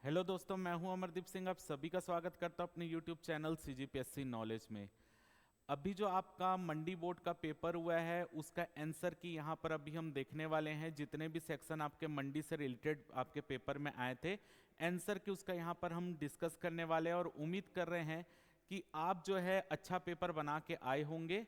Hello दोस्तों, मैं हूं अमरदीप सिंह। आप सभी का स्वागत करता हूं अपने यूट्यूब चैनल सीजीपीएससी नॉलेज में। अभी जो आपका मंडी बोर्ड का पेपर हुआ है उसका आंसर की यहाँ पर अभी हम देखने वाले हैं। जितने भी सेक्शन आपके मंडी से रिलेटेड आपके पेपर में आए थे, आंसर की उसका यहाँ पर हम डिस्कस करने वाले हैं और उम्मीद कर रहे हैं कि आप जो है अच्छा पेपर बना के आए होंगे।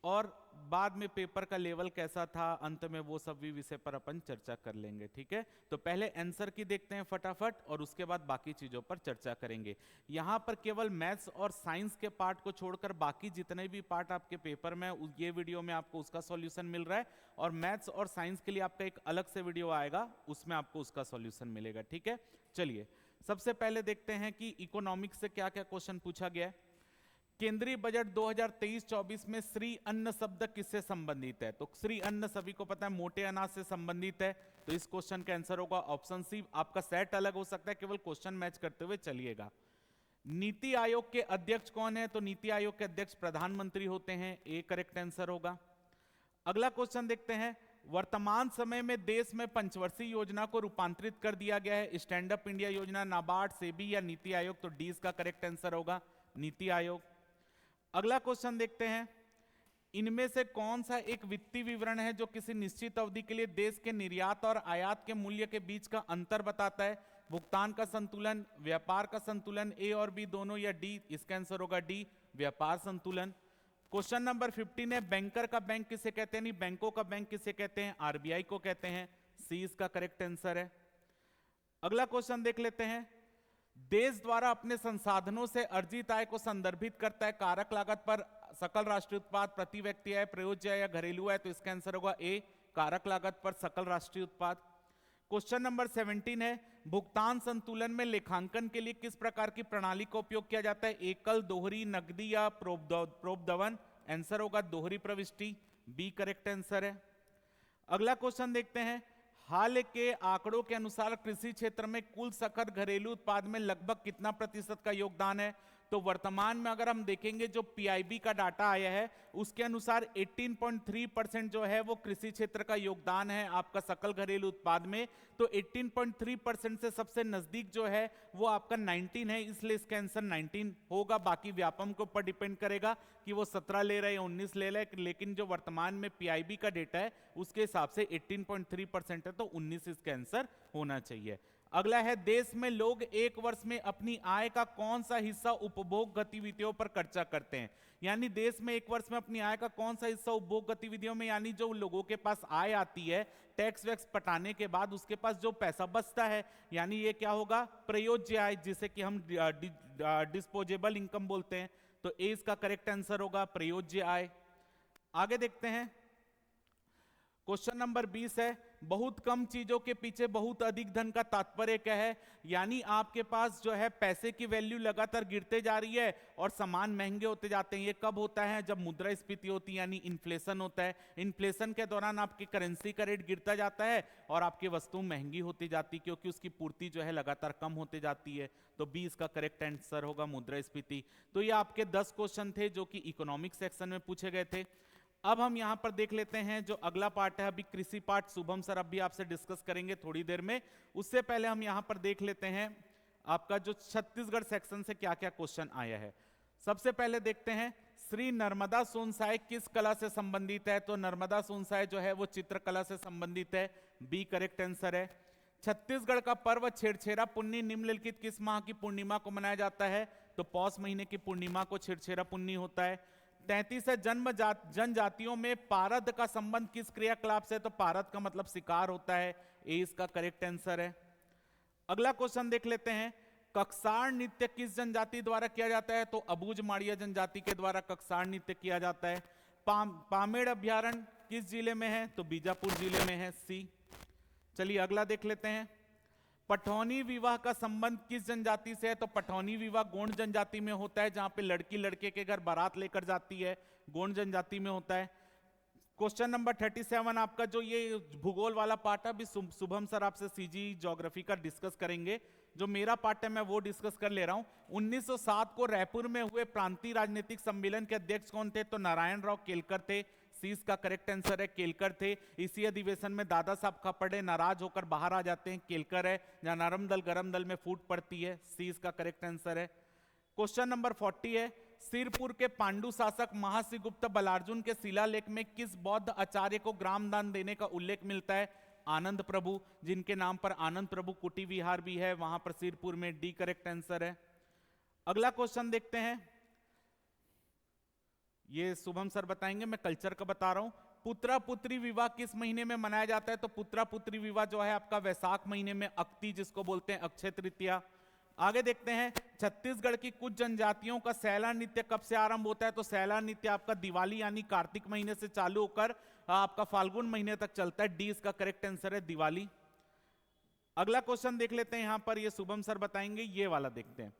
और बाद में पेपर का लेवल कैसा था, अंत में वो सब भी विषय पर अपन चर्चा कर लेंगे। ठीक है, तो पहले आंसर की देखते हैं फटाफट और उसके बाद बाकी चीजों पर चर्चा करेंगे। यहां पर केवल मैथ्स और साइंस के पार्ट को छोड़कर बाकी जितने भी पार्ट आपके पेपर में ये वीडियो में आपको उसका सॉल्यूशन मिल रहा है, और मैथ्स और साइंस के लिए आपका एक अलग से वीडियो आएगा, उसमें आपको उसका सॉल्यूशन मिलेगा। ठीक है, चलिए सबसे पहले देखते हैं कि इकोनॉमिक्स से क्या क्या क्वेश्चन पूछा गया है। केंद्रीय बजट 2023-24 में श्री अन्न शब्द किससे संबंधित है? तो श्री अन्न सभी को पता है मोटे अनाज से संबंधित है, तो इस क्वेश्चन का आंसर होगा ऑप्शन सी। आपका सेट अलग हो सकता है, केवल क्वेश्चन मैच करते हुए चलिएगा। नीति आयोग के अध्यक्ष कौन है? तो नीति आयोग के अध्यक्ष प्रधानमंत्री होते हैं, ए करेक्ट आंसर होगा। अगला क्वेश्चन देखते हैं। वर्तमान समय में देश में पंचवर्षीय योजना को रूपांतरित कर दिया गया है, स्टैंड अप इंडिया योजना, नाबार्ड, सेबी या नीति आयोग? तो डी इसका करेक्ट आंसर होगा, नीति आयोग। अगला क्वेश्चन देखते हैं। इनमें से कौन सा एक वित्तीय विवरण है जो किसी निश्चित अवधि के लिए देश के निर्यात और आयात के मूल्य के बीच का अंतर बताता है? भुगतान का संतुलन, व्यापार का संतुलन, ए और बी दोनों, या डी? इसका आंसर होगा डी, व्यापार संतुलन। क्वेश्चन नंबर 15 है। बैंकर का बैंक किसे कहते हैं? नहीं, बैंकों का बैंक किसे कहते हैं? आरबीआई को कहते हैं, सी इसका करेक्ट आंसर है। अगला क्वेश्चन देख लेते हैं। देश द्वारा अपने संसाधनों से अर्जित आय को संदर्भित करता है कारक लागत पर सकल राष्ट्रीय उत्पाद, प्रति व्यक्ति आय, प्रयोज्य आय या घरेलू आय? तो इसका आंसर होगा ए, कारक लागत पर सकल राष्ट्रीय उत्पाद। क्वेश्चन नंबर 17 है। भुगतान संतुलन में लेखांकन के लिए किस प्रकार की प्रणाली का उपयोग किया जाता है? एकल, दोहरी, नकदी या प्रोपधवन? आंसर होगा दोहरी प्रविष्टि, बी करेक्ट आंसर है। अगला क्वेश्चन देखते हैं। हाल के आंकड़ों के अनुसार कृषि क्षेत्र में कुल सकल घरेलू उत्पाद में लगभग कितना प्रतिशत का योगदान है? तो वर्तमान में अगर हम देखेंगे जो पीआईबी का डाटा आया है उसके अनुसार 18.3% जो है वो कृषि क्षेत्र का योगदान है आपका सकल घरेलू उत्पाद में। तो 18.3% से सबसे नजदीक जो है वो आपका 19 है, इसलिए इसका आंसर 19 होगा। बाकी व्यापम के ऊपर डिपेंड करेगा कि वो 17 ले रहे हैं, 19 ले रहे हैं, लेकिन जो वर्तमान में पीआईबी का डेटा है उसके हिसाब से 18.3% है, तो 19 इसका आंसर होना चाहिए। अगला है। देश में लोग एक वर्ष में अपनी आय का कौन सा हिस्सा उपभोग गतिविधियों पर खर्चा करते हैं? यानी देश में एक वर्ष में अपनी आय का कौन सा हिस्सा उपभोग गतिविधियों में, यानी जो लोगों के पास आय आती है टैक्स वैक्स पटाने के बाद उसके पास जो पैसा बचता है, यानी ये क्या होगा? प्रयोज्य आय, जिसे कि हम डिस्पोजेबल इनकम बोलते हैं। तो ए इसका करेक्ट आंसर होगा, प्रयोज्य आय। आगे देखते हैं। क्वेश्चन नंबर 20 है। बहुत कम चीजों के पीछे बहुत अधिक धन का तात्पर्य क्या है? यानी आपके पास जो है पैसे की वैल्यू लगातार गिरते जा रही है और सामान महंगे होते जाते हैं। ये कब होता है? जब मुद्रास्फीति होती है, यानी इन्फ्लेशन होता है। इन्फ्लेशन के दौरान आपकी करेंसी का रेट गिरता जाता है और आपकी वस्तु महंगी होती जाती है, क्योंकि उसकी पूर्ति जो है लगातार कम होती जाती है। तो बी इसका करेक्ट आंसर होगा, मुद्रास्फीति। तो ये आपके 10 क्वेश्चन थे जो कि इकोनॉमिक सेक्शन में पूछे गए थे। अब हम यहां पर देख लेते हैं जो अगला पार्ट है। अभी कृषि पार्ट शुभम सर अभी आपसे डिस्कस करेंगे थोड़ी देर में। उससे पहले हम यहां पर देख लेते हैं आपका जो छत्तीसगढ़ सेक्शन से क्या क्या क्वेश्चन आया है। सबसे पहले देखते हैं। श्री नर्मदा सोनसाय किस कला से संबंधित है? तो नर्मदा सोनसाय जो है वो चित्रकला से संबंधित है, बी करेक्ट आंसर है। छत्तीसगढ़ का पर्व छेरछेरा पुन्नी निम्नलिखित किस माह की पूर्णिमा को मनाया जाता है? तो पौष महीने की पूर्णिमा को छेरछेरा पुन्नी होता है। 33 है। जनजातियों में पारद का संबंध किस क्रियाकलाप से? तो पारद का मतलब शिकार होता है, ए इसका करेक्ट आंसर है। अगला क्वेश्चन देख लेते हैं। कक्सार नृत्य किस जनजाति द्वारा किया जाता है? तो अबूझ माड़िया जनजाति के द्वारा कक्सार नृत्य किया जाता है। पामेड़ अभ्यारण्य किस जिले में है? तो बीजापुर जिले में है, सी। चलिए अगला देख लेते हैं। पठौनी विवाह का संबंध किस जनजाति से है? तो पठौनी विवाह गोंड जनजाति में होता है, जहां पे लड़की लड़के के घर बारात लेकर जाती है, गोंड जनजाति में होता है। क्वेश्चन नंबर 37 आपका जो ये भूगोल वाला पार्ट है, अभी शुभम सर आपसे सीजी ज्योग्राफी का डिस्कस करेंगे। जो मेरा पार्ट है मैं वो डिस्कस कर ले रहा हूं। 1907 को रायपुर में हुए प्रांतीय राजनीतिक सम्मेलन के अध्यक्ष कौन थे? तो नारायण राव केलकर थे, सी इसका करेक्ट आंसर है, केलकर थे। इसी अधिवेशन में दादा साहब खापर्डे नाराज होकर बाहर आ जाते हैं, केलकर है। जहां नरम दल गरम दल में फूट पड़ती है, सी इसका करेक्ट आंसर है। क्वेश्चन नंबर 40 है, सिरपुर के पांडु शासक महासिगुप्त बलार्जुन के शिलालेख में किस बौद्ध आचार्य को ग्राम दान देने का उल्लेख मिलता है? आनंद प्रभु, जिनके नाम पर आनंद प्रभु कुटी विहार भी है, वहां पर सिरपुर में, डी करेक्ट आंसर है। अगला क्वेश्चन देखते हैं, ये शुभम सर बताएंगे, मैं कल्चर का बता रहा हूं। पुत्रा पुत्री विवाह किस महीने में मनाया जाता है? तो पुत्रा पुत्री विवाह जो है आपका वैशाख महीने में, अक्ति जिसको बोलते हैं, अक्षय तृतीया। आगे देखते हैं, छत्तीसगढ़ की कुछ जनजातियों का सैला नृत्य कब से आरंभ होता है? तो सैला नृत्य आपका दिवाली यानी कार्तिक महीने से चालू होकर आपका फाल्गुन महीने तक चलता है, डी इसका करेक्ट आंसर है, दिवाली। अगला क्वेश्चन देख लेते हैं, यहां पर ये शुभम सर बताएंगे, ये वाला देखते हैं।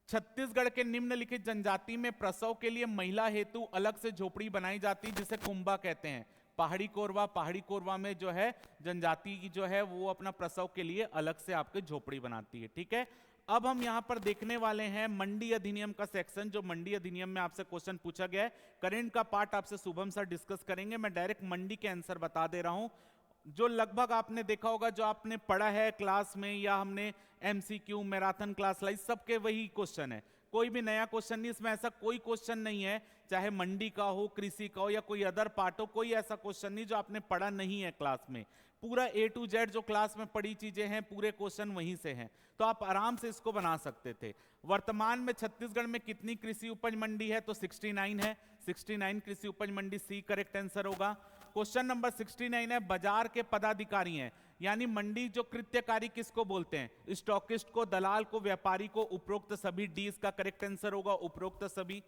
छत्तीसगढ़ के निम्नलिखित जनजाति में प्रसव के लिए महिला हेतु अलग से झोपड़ी बनाई जाती है, जिसे कुंभा कहते हैं। पहाड़ी कोरवा, पहाड़ी कोरवा में जो है जनजाति की जो है वो अपना प्रसव के लिए अलग से आपके झोपड़ी बनाती है, ठीक है। अब हम यहां पर देखने वाले हैं मंडी अधिनियम का सेक्शन, जो मंडी अधिनियम में आपसे क्वेश्चन पूछा गया है। करंट का पार्ट आपसे शुभम सर डिस्कस करेंगे, मैं डायरेक्ट मंडी के आंसर बता दे रहा हूं। जो लगभग आपने देखा होगा, जो आपने पढ़ा है क्लास में, या हमने एमसीक्यू मैराथन क्लास लाई, सबके वही क्वेश्चन है, कोई भी नया क्वेश्चन नहीं, इसमें ऐसा कोई क्वेश्चन नहीं है, चाहे मंडी का हो, कृषि का हो, या कोई अदर पार्ट हो, कोई ऐसा क्वेश्चन नहीं जो आपने पढ़ा नहीं है क्लास में। पूरा A to Z जो क्लास में पढ़ी चीजें हैं, पूरे क्वेश्चन वहीं से हैं, तो आप आराम से इसको बना सकते थे। वर्तमान में छत्तीसगढ़ में कितनी कृषि उपज मंडी है? तो 69 है, 69 कृषि उपज मंडी, सी करेक्ट आंसर होगा। क्वेश्चन नंबर 69 है, बाजार के पदाधिकारी हैं, यानी मंडी जो कृत्यकारी किसको बोलते हैं? स्टॉकिस्ट को, दलाल को, व्यापारी को, उपरोक्त सभी, डी इसका करेक्ट आंसर होगा, उपरोक्त सभी।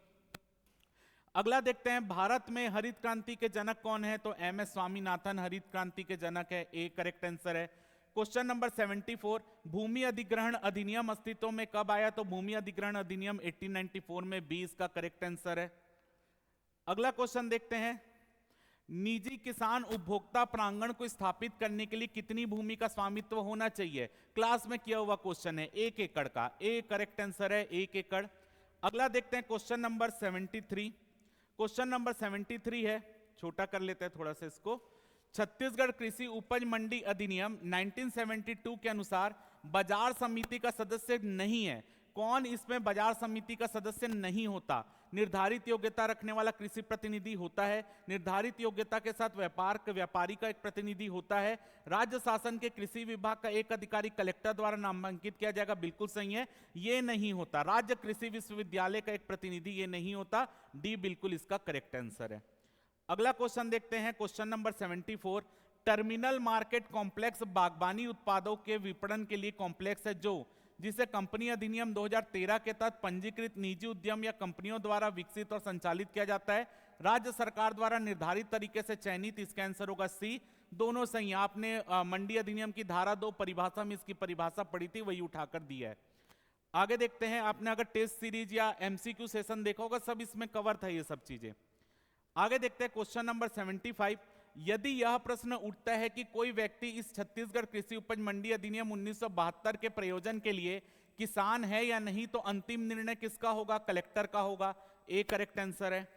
अगला देखते हैं, भारत में हरित क्रांति के जनक कौन है? तो एम एस स्वामीनाथन हरित क्रांति के जनक है, ए करेक्ट आंसर है। क्वेश्चन नंबर 74, भूमि अधिग्रहण अधिनियम अस्तित्व में कब आया? तो भूमि अधिग्रहण अधिनियम 1894 में, बी इसका करेक्ट आंसर है। अगला क्वेश्चन देखते हैं, निजी किसान उपभोक्ता प्रांगण को स्थापित करने के लिए कितनी भूमि का स्वामित्व होना चाहिए? क्लास में किया हुआ क्वेश्चन है, 1 एकड़ का, ए करेक्ट आंसर है, 1 एकड़। अगला देखते हैं क्वेश्चन नंबर 73, क्वेश्चन नंबर 73 है, छोटा कर लेते हैं थोड़ा सा इसको। छत्तीसगढ़ कृषि उपज मंडी अधिनियम 1972 के अनुसार बाजार समिति का सदस्य नहीं है। कौन इसमें बाजार समिति का सदस्य नहीं होता? निर्धारित योग्यता रखने वाला कृषि प्रतिनिधि होता है, निर्धारित योग्यता के साथ व्यापारी का एक प्रतिनिधि होता है, राज्य शासन के कृषि विभाग का एक अधिकारी कलेक्टर द्वारा नामांकित किया जाएगा, बिल्कुल सही है, ये नहीं होता। राज्य कृषि विश्वविद्यालय का एक प्रतिनिधि, ये नहीं होता, डी बिल्कुल इसका करेक्ट आंसर है। अगला क्वेश्चन देखते हैं, question number 74, terminal market complex बागबानी उत्पादों के विपणन के लिए कॉम्प्लेक्स है जिसे कंपनी अधिनियम 2013 के तहत पंजीकृत निजी उद्यम या कंपनियों द्वारा विकसित और संचालित किया जाता है, राज्य सरकार द्वारा निर्धारित तरीके से चयनित, इसका आंसर होगा सी। दोनों सही, आपने मंडी अधिनियम की धारा 2 परिभाषा में इसकी परिभाषा पढ़ी थी, वही उठाकर दी है। आगे देखते हैं, आपने अगर टेस्ट सीरीज या एमसीक्यू सेशन देखा होगा, सब इसमें कवर था ये सब चीजें। आगे देखते हैं क्वेश्चन नंबर 75, यदि यह प्रश्न उठता है कि कोई व्यक्ति इस छत्तीसगढ़ कृषि उपज मंडी अधिनियम 1972 के प्रयोजन के लिए किसान है या नहीं, तो अंतिम निर्णय किसका होगा? कलेक्टर का होगा, ए करेक्ट आंसर है।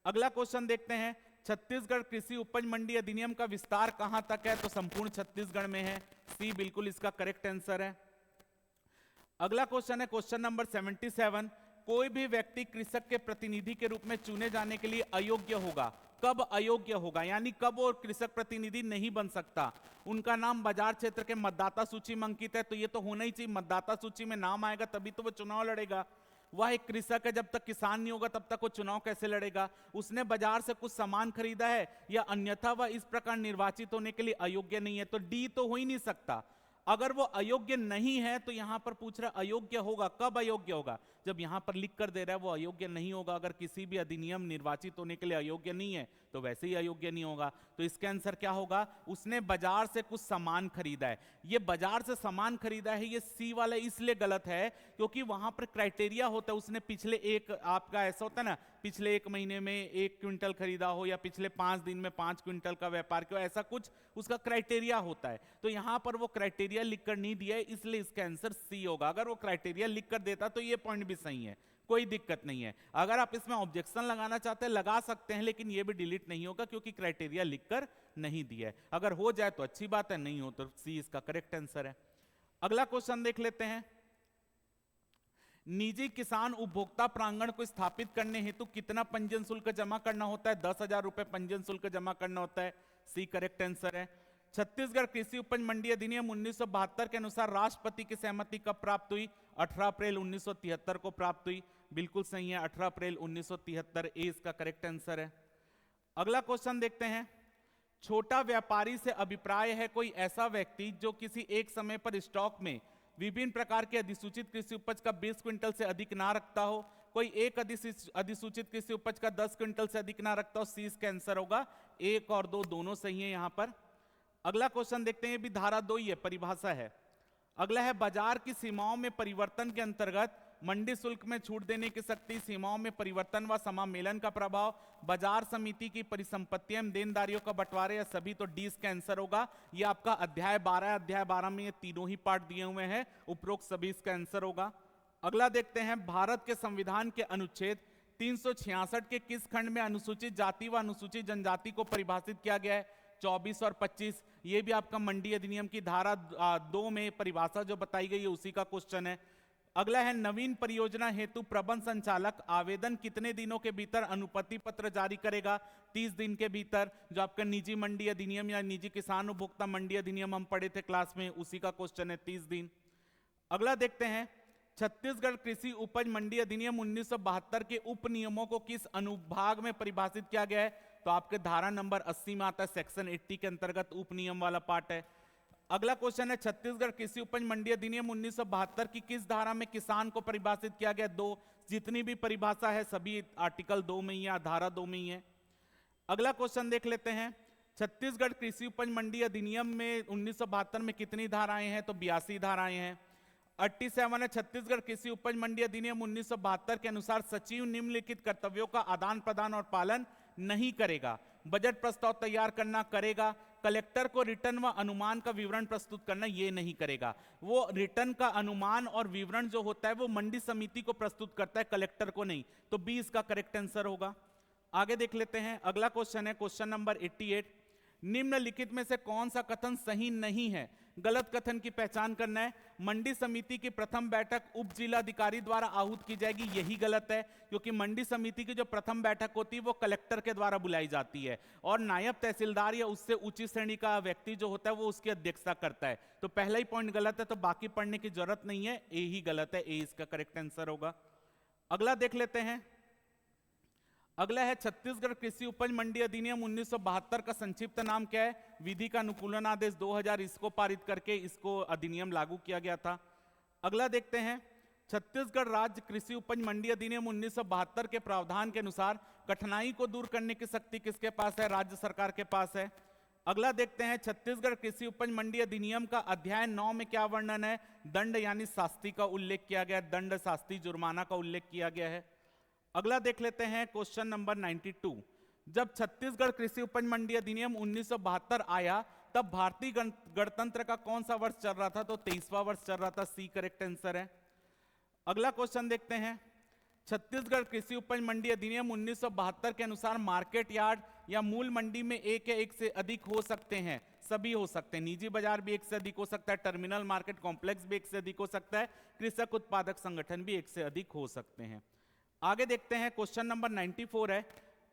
अगला क्वेश्चन देखते हैं, छत्तीसगढ़ कृषि उपज मंडी अधिनियम का विस्तार कहां तक है? तो संपूर्ण छत्तीसगढ़ में है, सी बिल्कुल इसका करेक्ट आंसर है। अगला क्वेश्चन है क्वेश्चन नंबर 77, कोई भी व्यक्ति कृषक के प्रतिनिधि के रूप में चुने जाने के लिए अयोग्य होगा। कब अयोग्य होगा, यानी कब वो कृषक प्रतिनिधि नहीं बन सकता? उनका नाम बाजार क्षेत्र के मतदाता सूची में अंकित है, तो ये तो होना ही चाहिए, मतदाता सूची में नाम आएगा तभी तो वो चुनाव लड़ेगा। वह एक कृषक है, जब तक किसान नहीं होगा तब तक वो चुनाव कैसे लड़ेगा? उसने बाजार से कुछ सामान खरीदा है या अन्यथा वह इस प्रकार निर्वाचित होने के लिए अयोग्य नहीं है, तो डी तो हो ही नहीं सकता। अगर वो अयोग्य नहीं है तो यहां पर पूछ रहा अयोग्य होगा, कब अयोग्य होगा? जब यहां पर लिख कर दे रहा है वो अयोग्य नहीं होगा। अगर किसी भी अधिनियम निर्वाचित होने के लिए अयोग्य नहीं है तो वैसे ही अयोग्य नहीं होगा। तो इसका आंसर क्या होगा? उसने बाजार से कुछ सामान खरीदा है। ये बाजार से सामान खरीदा है, ये सी वाला इसलिए गलत है क्योंकि वहां पर क्राइटेरिया होता है, उसने पिछले एक, आपका ऐसा होता है ना, पिछले 1 महीने में 1 क्विंटल खरीदा हो या पिछले 5 दिन में 5 क्विंटल का व्यापार किया, ऐसा कुछ उसका क्राइटेरिया होता है। तो यहां पर वो क्राइटेरिया लिखकर नहीं दिया है, इसलिए इसका आंसर सी होगा। अगर वो क्राइटेरिया लिख कर देता तो ये पॉइंट भी सही है, कोई दिक्कत नहीं है। अगर आप इसमें ऑब्जेक्शन लगाना चाहते हैं लगा सकते हैं, लेकिन ये भी डिलीट नहीं होगा क्योंकि क्राइटेरिया लिखकर नहीं दिया है। अगर हो जाए तो अच्छी बात है, नहीं हो तो सी इसका करेक्ट आंसर है। अगला क्वेश्चन देख लेते हैं। निजी किसान उपभोक्ता प्रांगण को स्थापित करने हेतु कितना पंजीयन शुल्क जमा करना होता है? 10,000 रुपए पंजीयन शुल्क जमा करना होता है। सी करेक्ट आंसर है। छत्तीसगढ़ कृषि उपज मंडी अधिनियम 1972 के अनुसार राष्ट्रपति की सहमति कब प्राप्त हुई? 18 अप्रैल 1973 को प्राप्त हुई। बिल्कुल सही है, 18 अप्रैल 1973 ए इसका करेक्ट आंसर है। अगला क्वेश्चन देखते हैं। छोटा व्यापारी से अभिप्राय है कोई ऐसा व्यक्ति जो किसी एक समय पर स्टॉक में विभिन्न प्रकार के अधिसूचित कृषि उपज का 20 क्विंटल से अधिक ना रखता हो। कोई एक अधिसूचित कृषि उपज का 10 क्विंटल से अधिक ना रखता हो। सी इसका आंसर होगा। 1 और 2 दोनों सही है यहां पर। अगला क्वेश्चन देखते हैं, भी धारा 2 ही है, परिभाषा है। अगला है बाजार की सीमाओं में परिवर्तन के अंतर्गत मंडी शुल्क में छूट देने की शक्ति, सीमाओं में परिवर्तन व समामेलन का प्रभाव, बाजार समिति की परिसंपत्तियां एवं देनदारियों का बंटवारा, या सभी, तो डी इसका आंसर होगा। ये आपका अध्याय 12 है। अध्याय 12 में ये तीनों ही पार्ट दिए हुए हैं, उपरोक्त सभी इसका आंसर होगा। अगला देखते हैं, भारत के संविधान के अनुच्छेद 366 के किस खंड में अनुसूचित जाति व अनुसूचित जनजाति को परिभाषित किया गया है? 24 और 25। ये भी आपका मंडी अधिनियम की धारा 2 में परिभाषा जो बताई गई है उसी का क्वेश्चन है। अगला है, नवीन परियोजना हेतु प्रबंध संचालक आवेदन कितने दिनों के भीतर अनुपत्ति पत्र जारी करेगा? 30 दिन के भीतर। जो आपका निजी मंडी अधिनियम या निजी किसान उपभोक्ता मंडी अधिनियम हम पढ़े थे क्लास में, उसी का क्वेश्चन है, 30 दिन। अगला देखते हैं, छत्तीसगढ़ कृषि उपज मंडी अधिनियम 1972 के उप नियमों को किस अनुभाग में परिभाषित किया गया है? तो आपके धारा नंबर 80 में आता है, सेक्शन 80 के अंतर्गत उप नियम वाला पार्ट है। अगला क्वेश्चन है, छत्तीसगढ़ कृषि उपज मंडी अधिनियम 1972 की किस धारा में किसान को परिभाषित किया गया? 2। जितनी भी परिभाषा है सभी आर्टिकल 2 में ही है, धारा 2 में ही है। अगला क्वेश्चन देख लेते हैं, छत्तीसगढ़ कृषि उपज मंडी अधिनियम में 1972 में कितनी धाराएं हैं? तो 82 धाराएं हैं। 87 है, छत्तीसगढ़ कृषि उपज मंडी अधिनियम 1972 के अनुसार सचिव निम्नलिखित कर्तव्यों का आदान प्रदान और पालन नहीं करेगा। बजट प्रस्ताव तैयार करना करेगा, कलेक्टर को रिटर्न व अनुमान का विवरण प्रस्तुत करना ये नहीं करेगा। वो रिटर्न का अनुमान और विवरण जो होता है वो मंडी समिति को प्रस्तुत करता है, कलेक्टर को नहीं। तो बी इसका करेक्ट आंसर होगा। आगे देख लेते हैं, अगला क्वेश्चन है क्वेश्चन नंबर 88। निम्नलिखित में से कौन सा कथन सही नहीं है? गलत कथन की पहचान करना है। मंडी समिति की प्रथम बैठक उप जिलाधिकारी द्वारा आहूत की जाएगी, यही गलत है, क्योंकि मंडी समिति की जो प्रथम बैठक होती है वो कलेक्टर के द्वारा बुलाई जाती है और नायब तहसीलदार या उससे ऊंची श्रेणी का व्यक्ति जो होता है वो उसकी अध्यक्षता करता है। तो पहला ही पॉइंट गलत है, तो बाकी पढ़ने की जरूरत नहीं है, ए ही गलत है, ए इसका करेक्ट आंसर होगा। अगला देख लेते हैं, अगला है छत्तीसगढ़ कृषि उपज मंडी अधिनियम 1972 का संक्षिप्त नाम क्या है? विधि का अनुकूलन आदेश 2000, इसको पारित करके इसको अधिनियम लागू किया गया था। अगला देखते हैं, छत्तीसगढ़ राज्य कृषि उपज मंडी अधिनियम 1972 के प्रावधान के अनुसार कठिनाई को दूर करने की शक्ति किसके पास है? राज्य सरकार के पास है। अगला देखते हैं, छत्तीसगढ़ कृषि उपज मंडी अधिनियम का अध्याय 9 में क्या वर्णन है? दंड यानी शास्ति का उल्लेख किया गया, दंड, शास्ति, जुर्माना का उल्लेख किया गया है। अगला देख लेते हैं क्वेश्चन नंबर 92। जब छत्तीसगढ़ कृषि उपज मंडी अधिनियम 1972 आया तब भारतीय गणतंत्र का कौन सा वर्ष चल रहा था? तो 23वां वर्ष चल रहा था, सी करेक्ट आंसर है। अगला क्वेश्चन देखते हैं, छत्तीसगढ़ कृषि उपज मंडी अधिनियम 1972 के अनुसार मार्केट यार्ड या मूल मंडी में एक या एक से अधिक हो सकते हैं, सभी हो सकते हैं। निजी बाजार भी एक से अधिक हो सकता है, टर्मिनल मार्केट कॉम्प्लेक्स भी एक से अधिक हो सकता है, कृषक उत्पादक संगठन भी एक से अधिक हो सकते हैं। आगे देखते हैं, क्वेश्चन नंबर 94 है,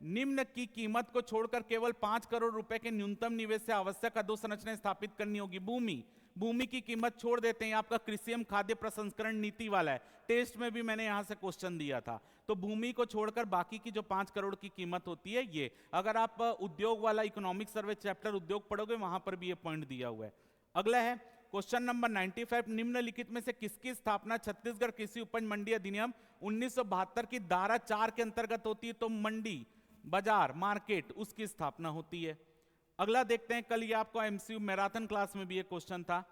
निम्न की कीमत को छोड़कर केवल 5 करोड़ रुपए के न्यूनतम निवेश से आवश्यक अधोसंरचना स्थापित करनी होगी। भूमि की कीमत छोड़ देते हैं, आपका कृषि एवं खाद्य प्रसंस्करण नीति वाला है, टेस्ट में भी मैंने यहां से क्वेश्चन दिया था। तो भूमि को छोड़कर बाकी की जो 5 करोड़ की कीमत होती है ये, अगर आप उद्योग वाला इकोनॉमिक सर्वे चैप्टर उद्योग पढ़ोगे वहां पर भी ये पॉइंट दिया हुआ है। अगला है क्वेश्चन नंबर 95, निम्नलिखित में से किसकी स्थापना छत्तीसगढ़ कृषि उपज मंडी अधिनियम 1972 की धारा 4 के अंतर्गत होती है? तो मंडी, बाजार, मार्केट, उसकी स्थापना होती है। अगला देखते हैं, कल ये आपको एमसीयू मैराथन क्लास में भी एक क्वेश्चन था,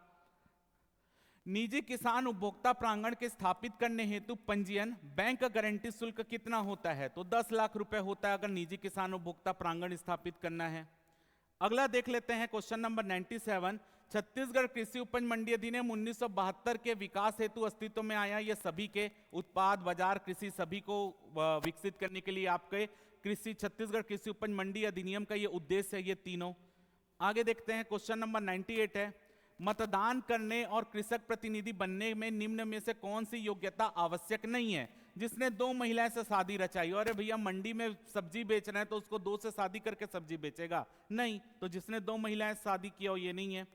निजी किसान उपभोक्ता प्रांगण के स्थापित करने हेतु पंजीयन बैंक गारंटी शुल्क कितना होता है? तो 10 लाख रुपए होता है अगर निजी किसान उपभोक्ता प्रांगण स्थापित करना है। अगला देख लेते हैं क्वेश्चन नंबर 97, छत्तीसगढ़ कृषि उपज मंडी अधिनियम 1972 के विकास हेतु अस्तित्व में आया। ये सभी के उत्पाद, बाजार, कृषि सभी को विकसित करने के लिए आपके कृषि छत्तीसगढ़ कृषि उपज मंडी अधिनियम का ये उद्देश्य है, ये तीनों। आगे देखते हैं, क्वेश्चन नंबर 98 है, मतदान करने और कृषक प्रतिनिधि बनने में निम्न में से कौन सी योग्यता आवश्यक नहीं है? जिसने 2 महिलाएं से शादी रचाई। अरे भैया मंडी में सब्जी बेच रहे हैं तो उसको 2 से शादी करके सब्जी बेचेगा? नहीं। तो जिसने 2 महिलाएं से शादी किया हो, ये नहीं है।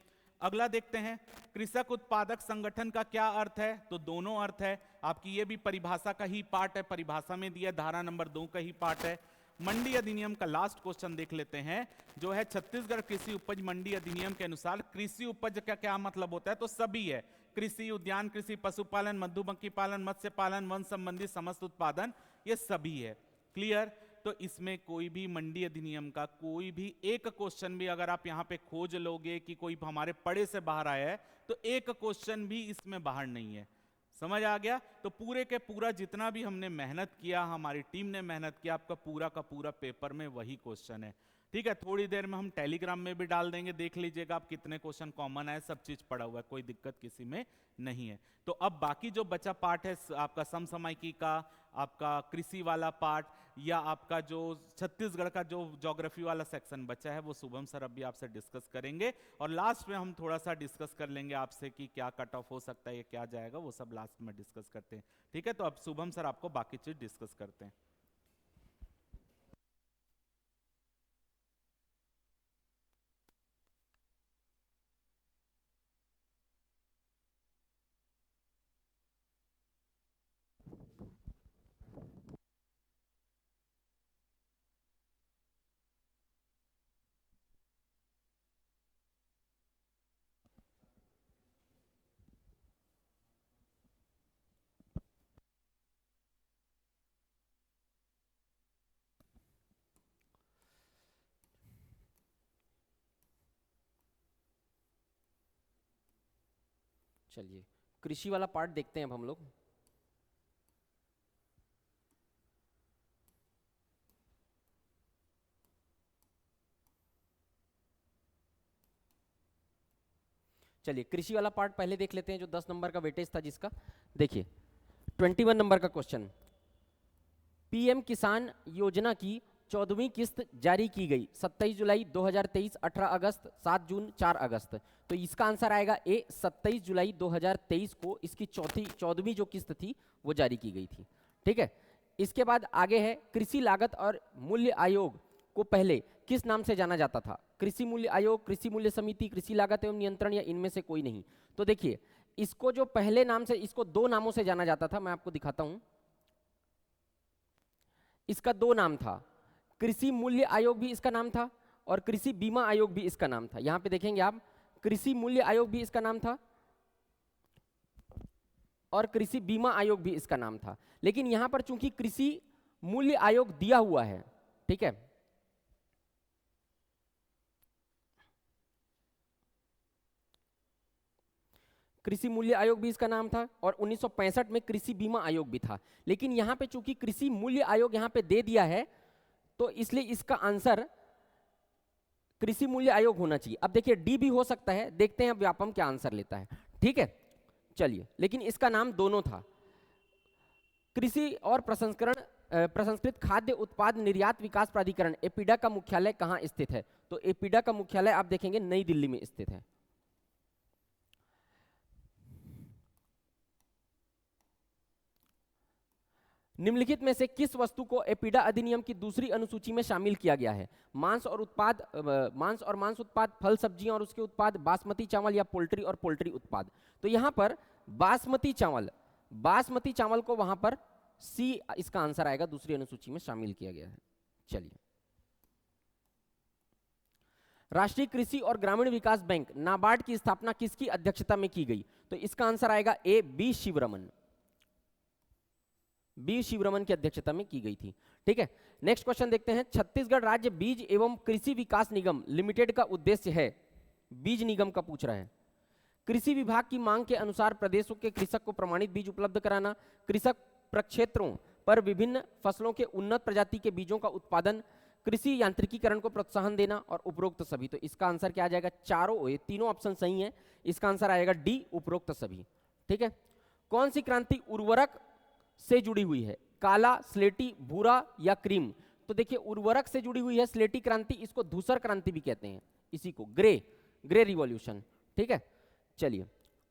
अगला देखते हैं, कृषक उत्पादक संगठन का क्या अर्थ है? तो दोनों अर्थ है आपकी, ये भी परिभाषा का ही पार्ट है, परिभाषा में दिया, धारा नंबर 2 का ही पार्ट है। मंडी अधिनियम का लास्ट क्वेश्चन देख लेते हैं, जो है छत्तीसगढ़ कृषि उपज मंडी अधिनियम के अनुसार कृषि उपज का क्या मतलब होता है? तो सभी है, कृषि, उद्यान कृषि, पशुपालन, मधुमक्खी पालन, मत्स्य पालन, वन संबंधी समस्त उत्पादन, ये सभी है। क्लियर? तो इसमें कोई भी मंडी अधिनियम का कोई भी एक क्वेश्चन भी अगर आप यहाँ पे खोज लोगे कि कोई हमारे पढ़े से बाहर आया है, तो एक क्वेश्चन भी इसमें बाहर नहीं है। समझ आ गया? तो पूरे के पूरा जितना भी हमने मेहनत किया, हमारी टीम ने मेहनत किया, आपका पूरा का पूरा पेपर में वही क्वेश्चन है। ठीक है, थोड़ी देर में हम टेलीग्राम में भी डाल देंगे, देख लीजिएगा आप कितने क्वेश्चन कॉमन है, सब चीज पड़ा हुआ है, कोई दिक्कत किसी में नहीं है। तो अब बाकी जो बचा पार्ट है आपका समसामयिकी का, आपका कृषि वाला पार्ट, या आपका जो छत्तीसगढ़ का जो ज्योग्राफी वाला सेक्शन बचा है, वो शुभम सर अभी आपसे डिस्कस करेंगे। और लास्ट में हम थोड़ा सा डिस्कस कर लेंगे आपसे कि क्या कट ऑफ हो सकता है, क्या जाएगा, वो सब लास्ट में डिस्कस करते हैं। ठीक है, तो अब शुभम सर आपको बाकी चीज डिस्कस करते हैं। चलिए कृषि वाला पार्ट देखते हैं अब हम लोग। चलिए कृषि वाला पार्ट पहले देख लेते हैं, जो 10 नंबर का वेटेज था जिसका। देखिए 21 नंबर का क्वेश्चन, पीएम किसान योजना की 14वीं किस्त जारी की गई 27 जुलाई 2023, 18 अगस्त, 7 जून, 4 अगस्त। तो इसका आंसर आएगा ए, 27 जुलाई 2023 को इसकी 14वीं जो किस्त थी वो जारी की गई थी। ठीक है, इसके बाद आगे है, कृषि लागत और मूल्य आयोग को पहले किस नाम से जाना जाता था? कृषि मूल्य आयोग, कृषि मूल्य समिति, कृषि लागत एवं नियंत्रण, या इनमें से कोई नहीं। तो देखिए इसको जो पहले नाम से, इसको 2 नामों से जाना जाता था, मैं आपको दिखाता हूं। इसका 2 नाम था, कृषि मूल्य आयोग भी इसका नाम था और कृषि बीमा आयोग भी इसका नाम था। यहां पे देखेंगे आप, कृषि मूल्य आयोग भी इसका नाम था और कृषि बीमा आयोग भी इसका नाम था। लेकिन यहां पर चूंकि कृषि मूल्य आयोग दिया हुआ है, ठीक है, कृषि मूल्य आयोग भी इसका नाम था और 1965 में कृषि बीमा आयोग भी था। लेकिन यहां पे चूंकि कृषि मूल्य आयोग यहां पे दे दिया है, तो इसलिए इसका आंसर कृषि मूल्य आयोग होना चाहिए। अब देखिए डी भी हो सकता है, देखते हैं अब व्यापम क्या आंसर लेता है। ठीक है, चलिए, लेकिन इसका नाम दोनों था। कृषि और प्रसंस्कृत खाद्य उत्पाद निर्यात विकास प्राधिकरण एपीडा का मुख्यालय कहां स्थित है? तो एपीडा का मुख्यालय आप देखेंगे नई दिल्ली में स्थित है। निम्नलिखित में से किस वस्तु को एपीडा अधिनियम की दूसरी अनुसूची में शामिल किया गया है? मांस और मांस उत्पाद, फल सब्जियां और उसके उत्पाद, बासमती चावल, या पोल्ट्री और पोल्ट्री उत्पाद। तो यहां पर बासमती चावल को वहां पर सी इसका आंसर आएगा, दूसरी अनुसूची में शामिल किया गया है। चलिए, राष्ट्रीय कृषि और ग्रामीण विकास बैंक नाबार्ड की स्थापना किसकी अध्यक्षता में की गई? तो इसका आंसर आएगा ए, बी शिवरमन की अध्यक्षता में की गई थी। ठीक है, नेक्स्ट क्वेश्चन देखते हैं। छत्तीसगढ़ राज्य बीज एवं कृषि विकास निगम लिमिटेड का उद्देश्य है, बीज निगम का पूछ रहा है, कृषि विभाग की मांग के अनुसार प्रदेशों के कृषक को प्रमाणित बीज उपलब्ध कराना, कृषक प्रक्षेत्रों पर विभिन्न फसलों के उन्नत प्रजाति के बीजों का उत्पादन कृषि यांत्रिकीकरण को प्रोत्साहन देना और उपरोक्त सभी। तो इसका आंसर क्या आ जाएगा, चारों ये तीनों ऑप्शन सही हैं, इसका आंसर आएगा डी उपरोक्त सभी। ठीक है, कौन सी क्रांति उर्वरक से जुड़ी हुई है, काला, स्लेटी, भूरा या क्रीम? तो देखिए उर्वरक से जुड़ी हुई है स्लेटी क्रांति, इसको धूसर क्रांति भी कहते हैं, इसी को ग्रे रिवॉल्यूशन। ठीक है, चलिए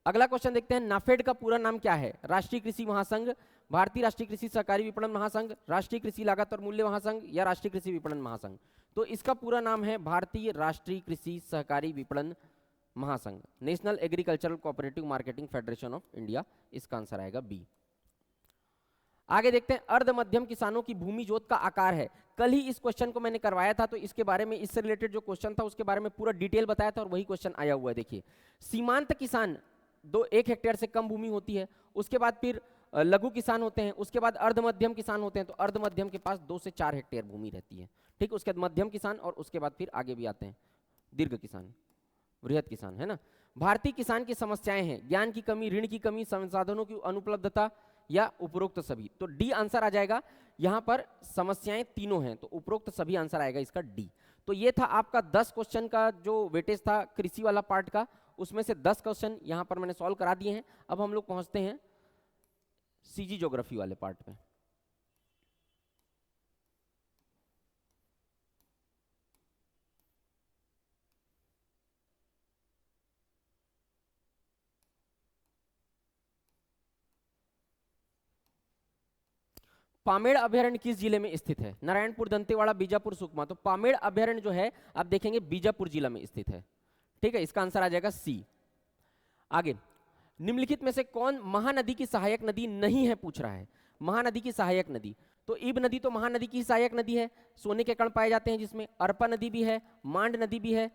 अगला क्वेश्चन देखते हैं। नाफेड का पूरा नाम क्या है, राष्ट्रीय कृषि महासंघ, भारतीय राष्ट्रीय कृषि सहकारी विपणन महासंघ, राष्ट्रीय कृषि लागत और मूल्य महासंघ या राष्ट्रीय कृषि विपणन महासंघ? तो इसका पूरा नाम है भारतीय राष्ट्रीय कृषि सहकारी विपणन महासंघ, national agricultural cooperative marketing federation of India. इसका आंसर आएगा बी। आगे देखते हैं, अर्ध मध्यम किसानों की भूमि जोत का आकार है। कल ही इस क्वेश्चन को मैंने करवाया था, तो इसके बारे में, इससे रिलेटेड जो क्वेश्चन था उसके बारे में पूरा डिटेल बताया था और वही क्वेश्चन आया हुआ है। देखिए सीमांत किसान 1 हेक्टेयर से कम भूमि होती है, उसके बाद फिर लघु किसान होते हैं, उसके बाद अर्ध मध्यम किसान होते हैं। तो अर्ध मध्यम के पास 2 से 4 हेक्टेयर भूमि रहती है। ठीक, उसके बाद मध्यम किसान और उसके बाद फिर आगे भी आते हैं दीर्घ किसान, वृहद किसान, है ना। भारतीय किसान की समस्याएं हैं, ज्ञान की कमी, ऋण की कमी, संसाधनों की अनुपलब्धता या उपरोक्त सभी? तो डी आंसर आ जाएगा। यहां पर समस्याएं तीनों हैं, तो उपरोक्त सभी आंसर आएगा इसका डी। तो ये था आपका 10 क्वेश्चन का जो वेटेज था कृषि वाला पार्ट का, उसमें से 10 क्वेश्चन यहां पर मैंने सॉल्व करा दिए हैं। अब हम लोग पहुंचते हैं सीजी ज्योग्राफी वाले पार्ट में। पामेड़ अभयारण्य किस जिले में स्थित है, नारायणपुर, दंतेवाड़ा, बीजापुर, सुकमा? तो पामेड़ अभयारण्य जो है आप देखेंगे बीजापुर जिला में स्थित है। ठीक है, इसका आंसर आ जाएगा सी। आगे, निम्नलिखित में से कौन महानदी की सहायक नदी नहीं है, पूछ रहा है। महानदी की सहायक नदी, तो ईब नदी तो महानदी की सहायक नदी है, सोने के कण पाए जाते हैं जिसमें। अरपा नदी भी है, मांड नदी भी है,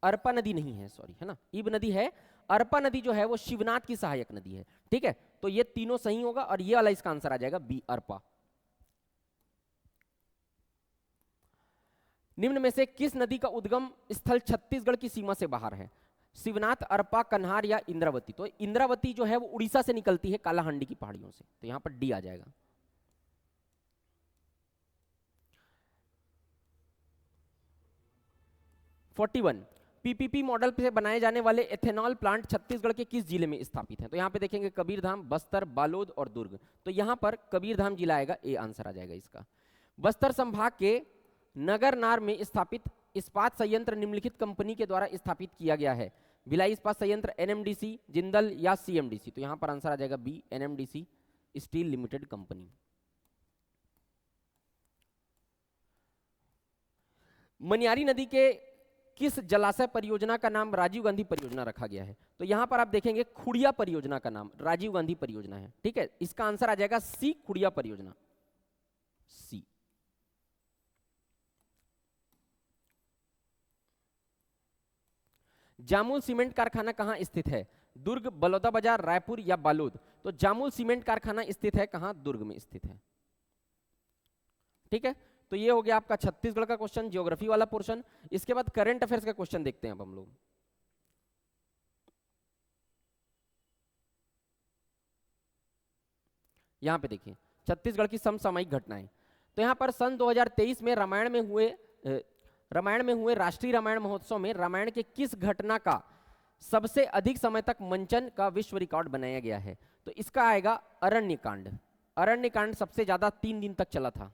अरपा नदी नहीं है, सॉरी, है ना, ईब नदी है। अरपा नदी जो है वो शिवनाथ की सहायक नदी है। ठीक है, तो ये तीनों सही होगा और ये वाला इसका आंसर आ जाएगा बी, अरपा। निम्न में से किस नदी का उद्गम स्थल छत्तीसगढ़ की सीमा से बाहर है, शिवनाथ, अरपा, कन्हार या इंद्रावती? तो इंद्रावती जो है वो उड़ीसा से निकलती है, कालाहांडी की पहाड़ियों से, तो यहां पर डी आ जाएगा। पीपीपी मॉडल से बनाए जाने वाले एथेनॉल प्लांट छत्तीसगढ़ के किस जिले में स्थापित हैं? तो यहाँ पे देखेंगे कबीरधाम, बस्तर, बालोद और दुर्ग। तो यहाँ पर कबीरधाम जिला आएगा, ए आंसर आ जाएगा इसका। बस्तर संभाग के नगरनार में स्थापित इस्पात संयंत्र निम्नलिखित कंपनी के द्वारा स्थापित किया गया है, भिलाई इस्पात संयंत्र, एनएमडीसी, जिंदल या सीएमडीसी? तो यहाँ पर आंसर आ जाएगा B, NMDC steel limited company. Maniyari नदी के किस जलाशय परियोजना का नाम राजीव गांधी परियोजना रखा गया है? तो यहां पर आप देखेंगे खुड़िया परियोजना का नाम राजीव गांधी परियोजना है। ठीक है, इसका आंसर आ जाएगा सी, खुड़िया परियोजना, सी। जामुल सीमेंट कारखाना कहां स्थित है, दुर्ग, बलौदाबाजार, रायपुर या बालोद? तो जामुल सीमेंट कारखाना स्थित है कहां, दुर्ग में स्थित है। ठीक है, तो ये हो गया आपका छत्तीसगढ़ का क्वेश्चन, ज्योग्राफी वाला पोर्शन। इसके बाद करंट अफेयर्स का क्वेश्चन देखते हैं अब हम लोग। यहां पे देखिए छत्तीसगढ़ की समसामयिक घटनाएं। तो यहां पर सन 2023 में रामायण में हुए राष्ट्रीय रामायण महोत्सव में रामायण के किस घटना का सबसे अधिक समय तक मंचन का विश्व रिकॉर्ड बनाया गया है? तो इसका आएगा अरण्यकांड। अरण्यकांड सबसे ज्यादा 3 दिन तक चला था।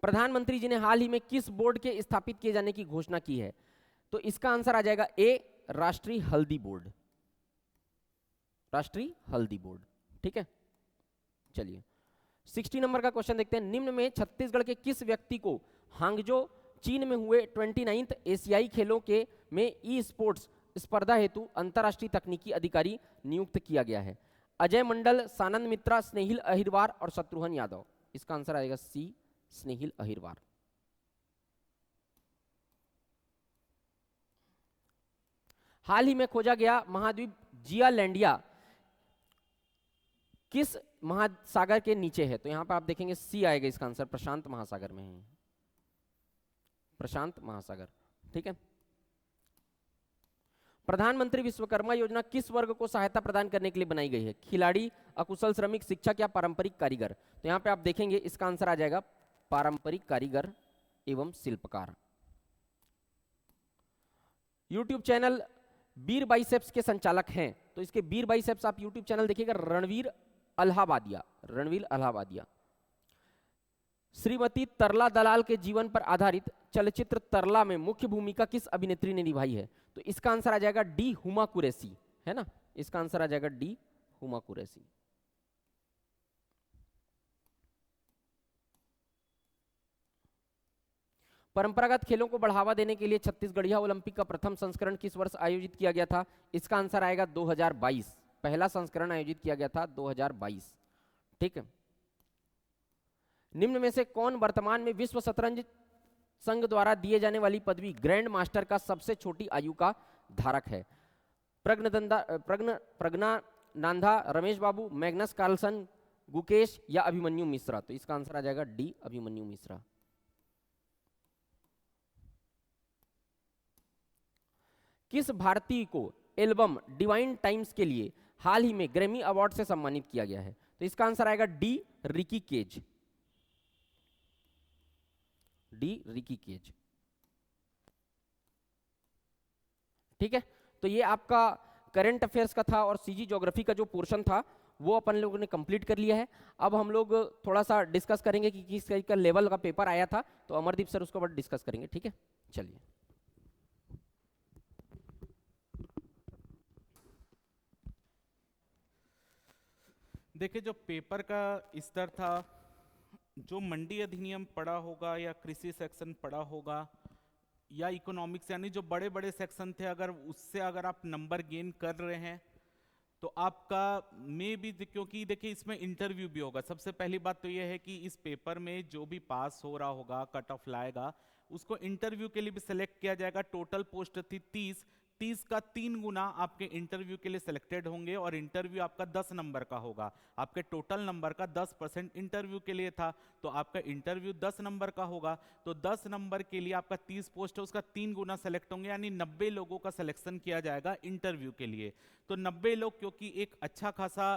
प्रधानमंत्री जी ने हाल ही में किस बोर्ड के स्थापित किए जाने की घोषणा की है? तो इसका आंसर आ जाएगा ए, राष्ट्रीय हल्दी बोर्ड, राष्ट्रीय हल्दी बोर्ड। ठीक है, चलिए 60 नंबर का क्वेश्चन देखते हैं। निम्न में छत्तीसगढ़ के किस व्यक्ति को हांगजो चीन में हुए 29th एशियाई खेलों के में ई स्पोर्ट्स स्पर्धा हेतु अंतर्राष्ट्रीय तकनीकी अधिकारी नियुक्त किया गया है? अजय मंडल, सानंद मित्रा, स्नेहिल अहिरवार और शत्रुघ्न यादव? इसका आंसर आएगा सी, स्नेहिल अहिरवार। हाल ही में खोजा गया महाद्वीप जियालैंडिया किस महासागर के नीचे है? तो यहां पर आप देखेंगे सी आएगा इसका आंसर, प्रशांत महासागर में है, प्रशांत महासागर। ठीक है, प्रधानमंत्री विश्वकर्मा योजना किस वर्ग को सहायता प्रदान करने के लिए बनाई गई है? खिलाड़ी, अकुशल श्रमिक, शिक्षक या पारंपरिक कारीगर? तो यहाँ पे आप देखेंगे इसका आंसर आ जाएगा पारंपरिक कारीगर एवं शिल्पकार। यूट्यूब चैनल बीर बाइसेप्स के संचालक हैं, तो इसके बीर बाइसेप्स आप यूट्यूब चैनल देखिएगा, रणवीर अल्हाबादिया, रणवीर अल्हाबादिया। श्रीमती तरला दलाल के जीवन पर आधारित चलचित्र तरला में मुख्य भूमिका किस अभिनेत्री ने निभाई है? तो इसका आंसर आ जाएगा डी हुमा कुरैशी, है ना, इसका आंसर आ जाएगा डी हुमा कुरैशी। परंपरागत खेलों को बढ़ावा देने के लिए छत्तीसगढ़िया ओलंपिक का प्रथम संस्करण किस वर्ष आयोजित किया गया था? इसका आंसर आएगा 2022, पहला संस्करण आयोजित किया गया था 2022। ठीक है। निम्न में से कौन वर्तमान में विश्व शतरंज संघ द्वारा दिए जाने वाली पदवी ग्रैंड मास्टर का सबसे छोटी आयु का धारक है? प्रज्ञानंदा, रमेश बाबू, मैग्नस कार्लसन, गुकेश या अभिमन्यु मिश्रा? तो इसका आंसर आ जाएगा डी अभिमन्यु मिश्रा। किस भारतीय को एल्बम डिवाइन टाइम्स के लिए हाल ही में ग्रैमी अवार्ड से सम्मानित किया गया है? तो इसका आंसर आएगा डी रिकी केज, डी रिकी केज। ठीक है, तो ये आपका करंट अफेयर्स का था और सीजी ज्योग्राफी का जो पोर्शन था वो अपन लोगों ने कंप्लीट कर लिया है। अब हम लोग थोड़ा सा डिस्कस करेंगे कि किस का लेवल का पेपर आया था, तो अमरदीप सर उसको बाद डिस्कस करेंगे। ठीक है, चलिए। देखिए, जो पेपर का स्तर था, जो मंडी अधिनियम पढ़ा होगा या कृषि सेक्शन पढ़ा होगा या इकोनॉमिक्स, यानी जो बड़े बड़े सेक्शन थे, अगर उससे अगर आप नंबर गेन कर रहे हैं तो आपका मे भी, क्योंकि देखिए इसमें इंटरव्यू भी होगा। सबसे पहली बात तो यह है कि इस पेपर में जो भी पास हो रहा होगा, कट ऑफ लाएगा, उसको इंटरव्यू के लिए भी सिलेक्ट किया जाएगा। टोटल पोस्ट थी 30 का 3 गुना आपके इंटरव्यू के लिए सिलेक्टेड होंगे और इंटरव्यू आपका 10 नंबर का होगा। आपके टोटल नंबर का 10% इंटरव्यू के लिए था, तो आपका इंटरव्यू 10 नंबर का होगा। तो 10 नंबर के लिए आपका 30 पोस्ट है, उसका 3 गुना सेलेक्ट होंगे, यानी 90 लोगों का सिलेक्शन किया जाएगा इंटरव्यू के लिए। तो 90 लोग, क्योंकि एक अच्छा खासा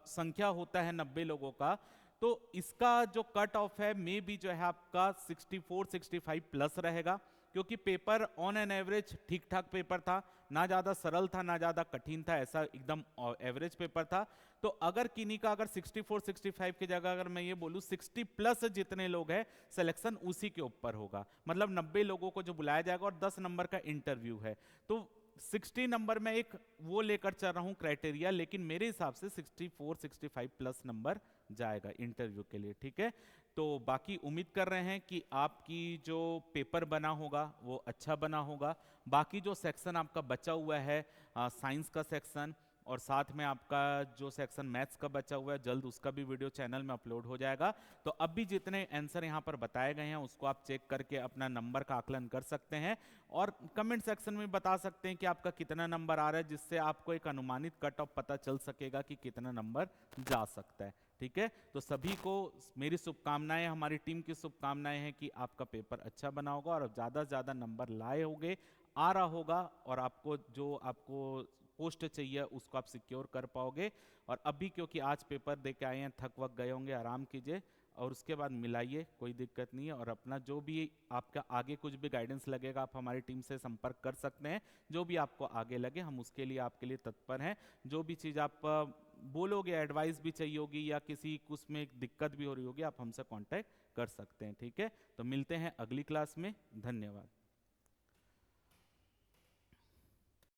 संख्या होता है 90 लोगों का, तो इसका जो कट ऑफ है मे भी जो है आपका 64-65 प्लस रहेगा, क्योंकि पेपर ऑन एन एवरेज ठीक ठाक पेपर था, ना ज़्यादा सरल था ना ज़्यादा कठिन था, ऐसा एकदम एवरेज पेपर था। तो अगर किन्हीं का अगर 64-65 की जगह अगर मैं ये बोलूँ 60 प्लस जितने लोग हैं, सिलेक्शन उसी के ऊपर होगा। मतलब 90 लोगों को जो बुलाया जाएगा और 10 नंबर का इंटरव्यू है, तो 60 नंबर में एक वो लेकर चल रहा हूँ क्राइटेरिया, लेकिन मेरे हिसाब से 64-65 प्लस नंबर जाएगा इंटरव्यू के लिए। ठीक है, तो बाकी उम्मीद कर रहे हैं कि आपकी जो पेपर बना होगा वो अच्छा बना होगा। बाकी जो सेक्शन आपका बचा हुआ है, साइंस का सेक्शन और साथ में आपका जो सेक्शन मैथ्स का बचा हुआ है, जल्द उसका भी वीडियो चैनल में अपलोड हो जाएगा। तो अब भी जितने आंसर यहाँ पर बताए गए हैं उसको आप चेक करके अपना नंबर का आकलन कर सकते हैं और कमेंट सेक्शन में बता सकते हैं कि आपका कितना नंबर आ रहा है, जिससे आपको एक अनुमानित कट ऑफ पता चल सकेगा कि कितना नंबर जा सकता है। ठीक है, तो सभी को मेरी शुभकामनाएं, हमारी टीम की शुभकामनाएं हैं कि आपका पेपर अच्छा बना होगा और ज़्यादा से ज़्यादा नंबर लाए होंगे, आ रहा होगा और आपको जो आपको पोस्ट चाहिए उसको आप सिक्योर कर पाओगे। और अभी क्योंकि आज पेपर दे के आए हैं, थक वक गए होंगे, आराम कीजिए और उसके बाद मिलाइए, कोई दिक्कत नहीं है। और अपना जो भी आपका आगे कुछ भी गाइडेंस लगेगा आप हमारी टीम से संपर्क कर सकते हैं, जो भी आपको आगे लगे हम उसके लिए आपके लिए तत्पर हैं। जो भी चीज़ आप बोलोगे, एडवाइस भी चाहिए होगी या किसी कुछ में दिक्कत भी हो रही होगी, आप हमसे कांटेक्ट कर सकते हैं। ठीक है, तो मिलते हैं अगली क्लास में, धन्यवाद।